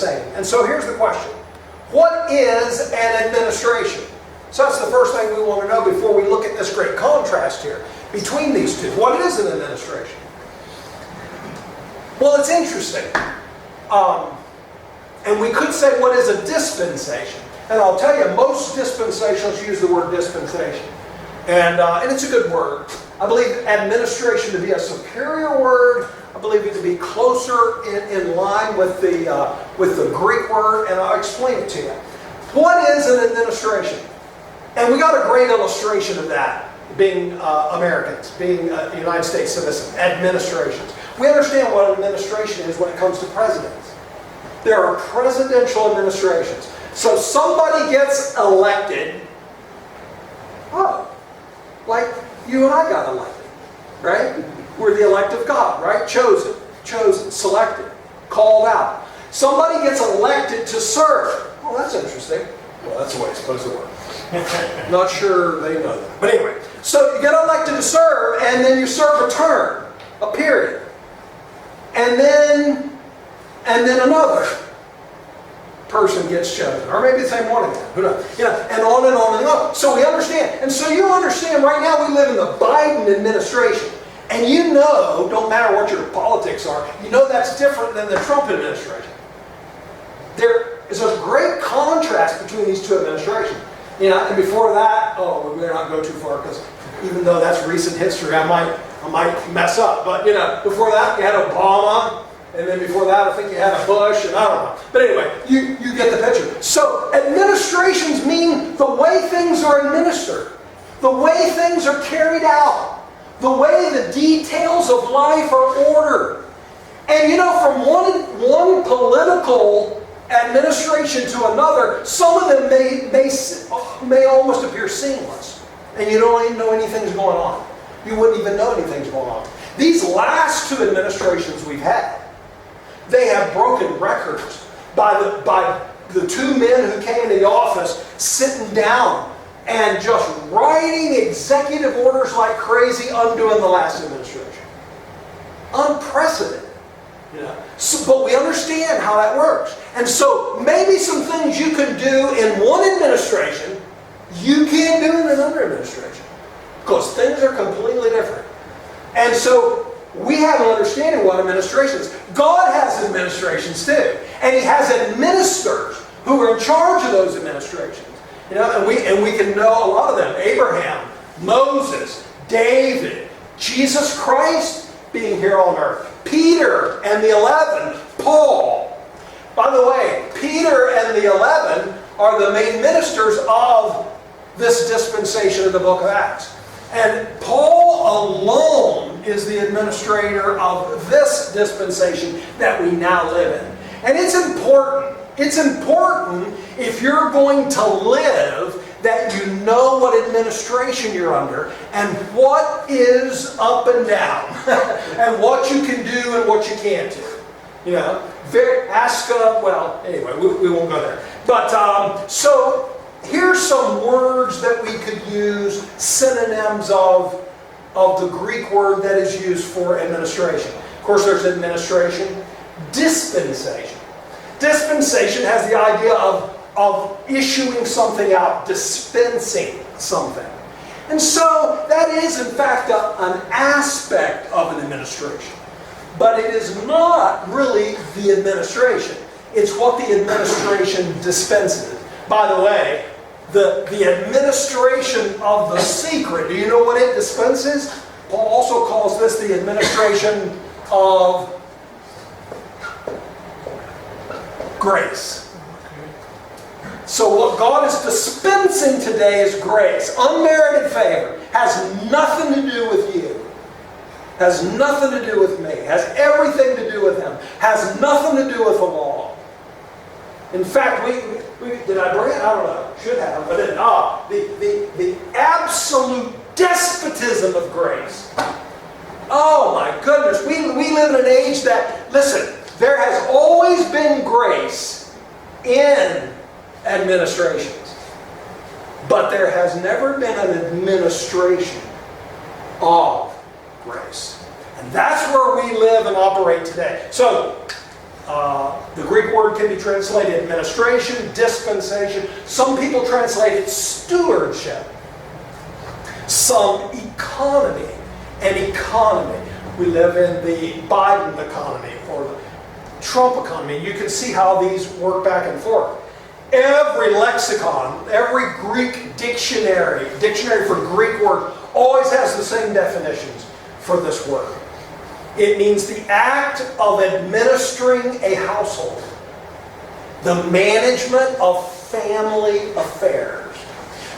same. And so here's the question. What is an administration? So that's the first thing we want to know before we look at this great contrast here between these two. What is an administration? Well, it's interesting. And we could say, what is a dispensation? And I'll tell you, most dispensations use the word dispensation. And it's a good word. I believe administration to be a superior word. I believe it to be closer in line with the Greek word, and I'll explain it to you. What is an administration? And we got a great illustration of that, being Americans, being United States citizens, administrations. We understand what an administration is when it comes to presidents. There are presidential administrations. So somebody gets elected, like you and I got elected, right? We're the elect of God, right? Chosen, selected, called out. Somebody gets elected to serve. Oh, that's interesting. Well, that's the way it's supposed to work. Not sure they know that. But anyway, so you get elected to serve, and then you serve a term, a period. And then another person gets chosen. Or maybe the same one again. Who knows? And on and on and on. So we understand. And so you understand right now we live in the Biden administration. And you know, don't matter what your politics are, you know that's different than the Trump administration. There is a great contrast between these two administrations. And before that, we better not go too far, because even though that's recent history, I might mess up. But before that you had Obama, and then before that I think you had a Bush, and I don't know. But anyway, you get the picture. So administrations mean the way things are administered, the way things are carried out, the way the details of life are ordered. And from one political administration to another, some of them may almost appear seamless. And you don't even know anything's going on. You wouldn't even know anything's going on. These last two administrations we've had, they have broken records by the two men who came into the office sitting down and just writing executive orders like crazy, undoing the last administration. Unprecedented. But we understand how that works. And so maybe some things you can do in one administration, you can't do in another administration. Because things are completely different. And so we have an understanding of what administrations. God has administrations too. And He has administrators who are in charge of those administrations. And we can know a lot of them. Abraham, Moses, David, Jesus Christ being here on earth, Peter and the 11, Paul. By the way, Peter and the 11 are the main ministers of this dispensation of the book of Acts. And Paul alone is the administrator of this dispensation that we now live in. And it's important. It's important if you're going to live that you know what administration you're under and what is up and down and what you can do and what you can't do. Anyway, we won't go there. But so here's some words that we could use, synonyms of the Greek word that is used for administration. Of course, there's administration. Dispensation. Dispensation has the idea of issuing something out, dispensing something. And so that is in fact an aspect of an administration. But it is not really the administration. It's what the administration dispenses. By the way, the administration of the secret, do you know what it dispenses? Paul also calls this the administration of grace. So what God is dispensing today is grace. Unmerited favor. Has nothing to do with you. Has nothing to do with me. Has everything to do with Him. Has nothing to do with the law. In fact, we did I bring it? I don't know. Should have, but didn't. The absolute despotism of grace. Oh my goodness. We live in an age that, listen, there has always been grace in administrations. But there has never been an administration of grace. And that's where we live and operate today. So, The Greek word can be translated administration, dispensation. Some people translate it stewardship. Some economy. An economy. We live in the Biden economy or the Trump economy. You can see how these work back and forth. Every lexicon, every Greek dictionary for Greek word, always has the same definitions for this word. It means the act of administering a household, the management of family affairs.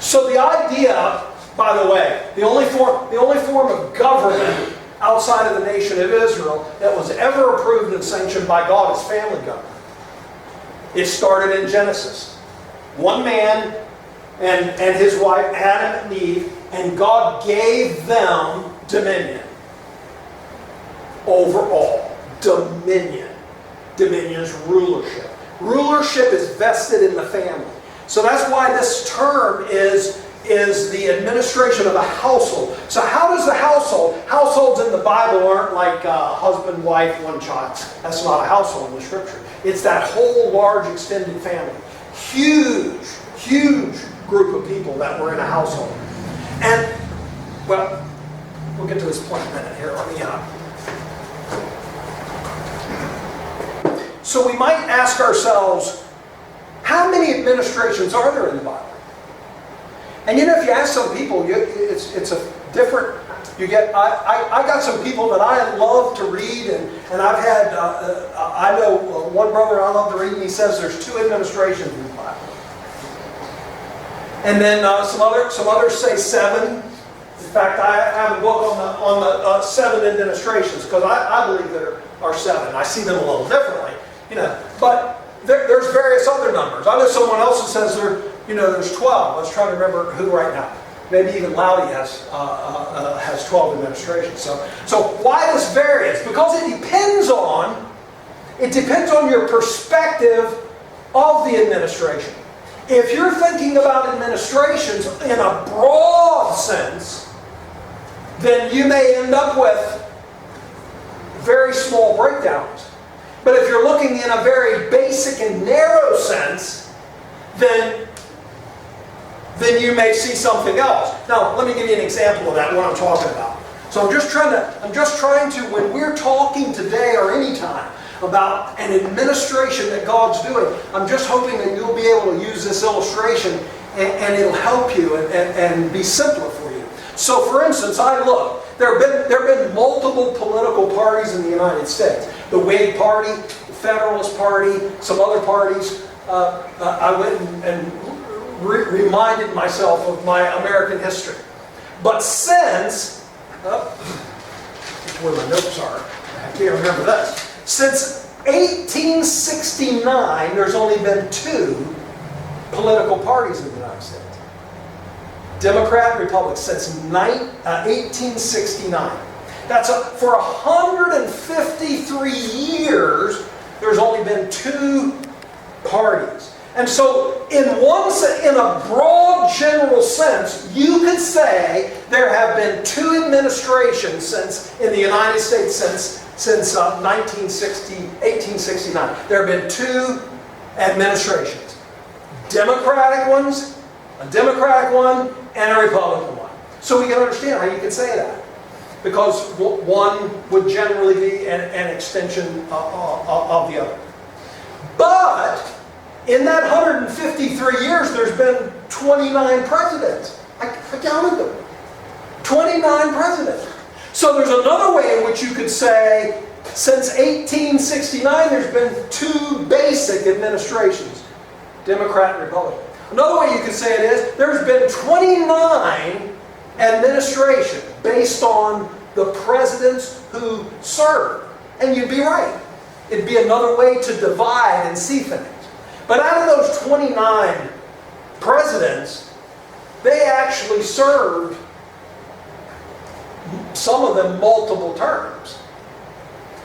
So the idea, by the way, the only form of government outside of the nation of Israel that was ever approved and sanctioned by God is family government. It started in Genesis. One man and his wife, Adam and Eve, and God gave them dominion over all. Dominion. Dominion is rulership. Rulership is vested in the family. So that's why this term is the administration of a household. So how does the households in the Bible aren't like husband, wife, one child. That's not a household in the Scripture. It's that whole large extended family. Huge, huge group of people that were in a household. And, well, we'll get to this point in a minute here. Let me So we might ask ourselves, how many administrations are there in the Bible? And you know, if you ask some people, it's a different. You get. I got some people that I love to read, and I've had. I know one brother I love to read, and he says there's 2 administrations in the Bible. And then some others say 7. In fact, I have a book on the 7 administrations because I believe there are 7. I see them a little differently, you know. But there's various other numbers. I know someone else who says there's 12. Let's try to remember who right now. Maybe even Loudy has 12 administrations. So why this variance? Because it depends on your perspective of the administration. If you're thinking about administrations in a broad sense, then you may end up with very small breakdowns. But if you're looking in a very basic and narrow sense, then you may see something else. Now, let me give you an example of that, what I'm talking about. So I'm just trying to, when we're talking today or any time about an administration that God's doing, I'm just hoping that you'll be able to use this illustration and it'll help you and be simpler for you. So, for instance, there have been multiple political parties in the United States. The Whig Party, the Federalist Party, some other parties. I went and reminded myself of my American history. But since, where my notes are, I can't remember this. Since 1869, there's only been 2 political parties in the United States. Democrat and Republican, since 1869. That's for 153 years, there's only been 2 parties. And so, in a broad general sense, you could say there have been 2 administrations in the United States since 1869. There have been 2 administrations. Democratic ones, a Democratic one, and a Republican one. So we can understand how you could say that. Because one would generally be an extension of the other. But in that 153 years, there's been 29 presidents. I counted them. 29 presidents. So there's another way in which you could say, since 1869, there's been 2 basic administrations, Democrat and Republican. Another way you could say it is, there's been 29 administrations based on the presidents who served. And you'd be right. It'd be another way to divide and see things. But out of those 29 presidents, they actually served, some of them, multiple terms.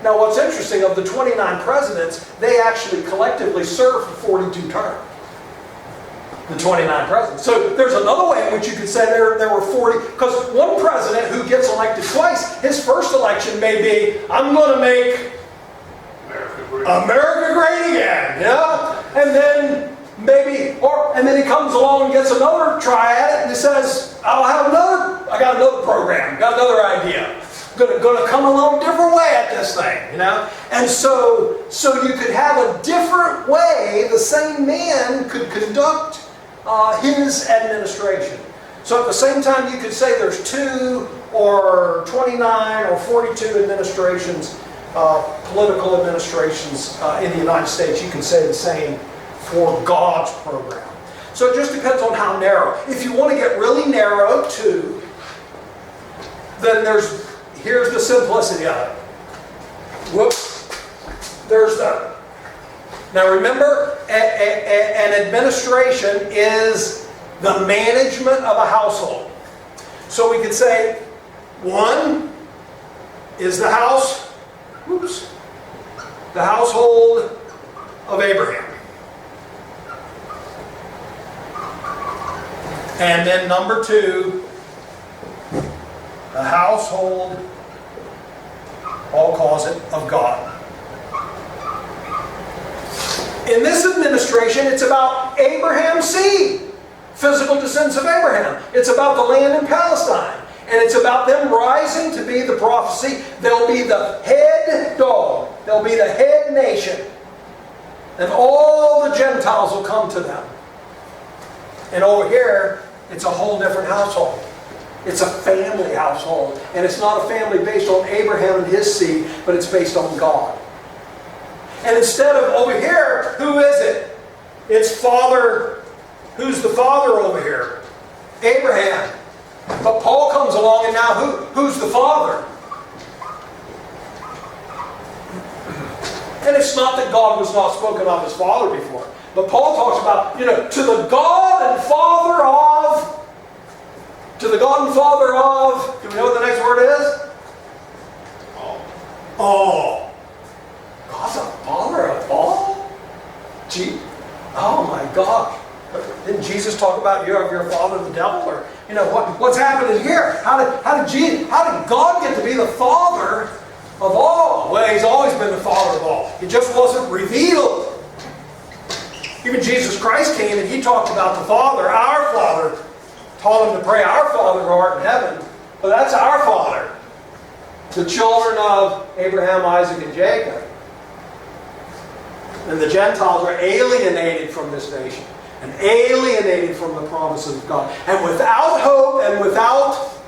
Now what's interesting, of the 29 presidents, they actually collectively served for 42 terms. The 29 presidents. So there's another way in which you could say there were 40, because one president who gets elected twice, his first election may be, I'm going to make America great again, yeah? And then maybe, and then he comes along and gets another try at it, and he says, I got another program, got another idea. Gonna come along a different way at this thing, you know? And so you could have a different way the same man could conduct his administration. So at the same time you could say there's 2 or 29 or 42 administrations, political administrations in the United States. You can say the same for God's program. So it just depends on how narrow. If you want to get really narrow too, then here's the simplicity of it. Whoops. There's the... Now remember, an administration is the management of a household. So we could say, 1 is the house, the household of Abraham. And then number 2, the household, Paul calls it, of God. In this administration, it's about Abraham's seed, physical descendants of Abraham. It's about the land in Palestine. And it's about them rising to be the prophecy. They'll be the head dog. They'll be the head nation. And all the Gentiles will come to them. And over here, it's a whole different household. It's a family household. And it's not a family based on Abraham and his seed, but it's based on God. And instead of over here, who is it? It's father. Who's the father over here? Abraham. But Paul comes along and now who's the father? And it's not that God was not spoken of as father before. But Paul talks about, to the God and Father of, do we know what the next word is? All. God's a father of all? Gee, oh my God. Didn't Jesus talk about you're your father the devil? Or what's happening here? How did God get to be the father of all? Well, he's always been the father of all. It just wasn't revealed. Even Jesus Christ came and he talked about the Father, our Father. Taught him to pray, our Father who art in heaven. But that's our Father. The children of Abraham, Isaac, and Jacob. And the Gentiles are alienated from this nation. And alienated from the promises of God. And without hope and without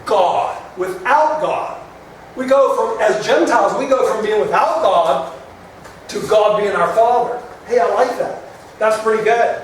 God. Without God. As Gentiles, we go from being without God to God being our Father. Hey, I like that. That's pretty good.